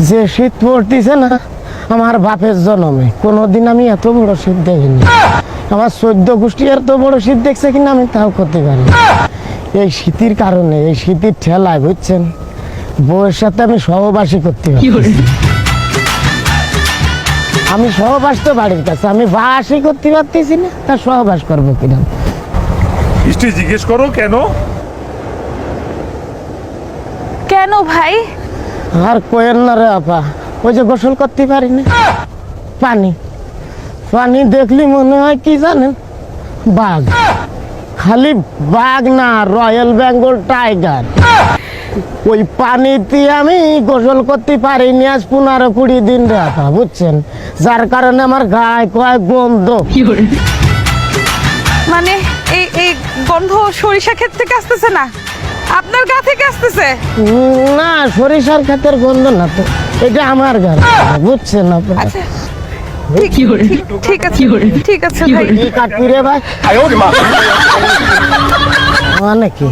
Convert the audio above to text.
যে শীত পড়তেছে না, আমার বাপের জন্মে কোনোদিন আমি এত বড় শীত দেখিনি। আমার 14 গোষ্ঠী এত বড় শীত দেখছে কিনা আমি তাও করতে পারি। এই শীতের কারণে, এই শীতের ঠেলায় বুঝছেন, বউয়ের সাথে আমি সহবাসী করতে পারি। আমি সহবাস তো বাড়ির কাছে, আমি বাসই করতে পারতেছি না, তা সহবাস করবো কিনা? জিজ্ঞেস করো কেন? কেন ভাই? আর কোয়েন না রে আপা, ওই যে গোসল করতে পারি না, পানি পানি দেখলি মনে হয় কি জানেন, বাঘ। খালি বাঘ না, রয়্যাল বেঙ্গল টাইগার। ওই পানিতে আমি গোসল করতে পারিনি আজ 15-20 দিন রে আপা, বুঝছেন, যার কারণে আমার গায়ে কয় গন্ধ। মানে এই এই গন্ধ সরিষা ক্ষেত থেকে আসতেছে না, আপনার গা থেকে আসতেছে? না, সরিষার ক্ষেতের গন্ধ না তো, এটা আমার গা, বুঝছেন আপা। আচ্ছা, ঠিক আছে ঠিক আছে ভাই। কি কাটবি রে ভাই? মানে কি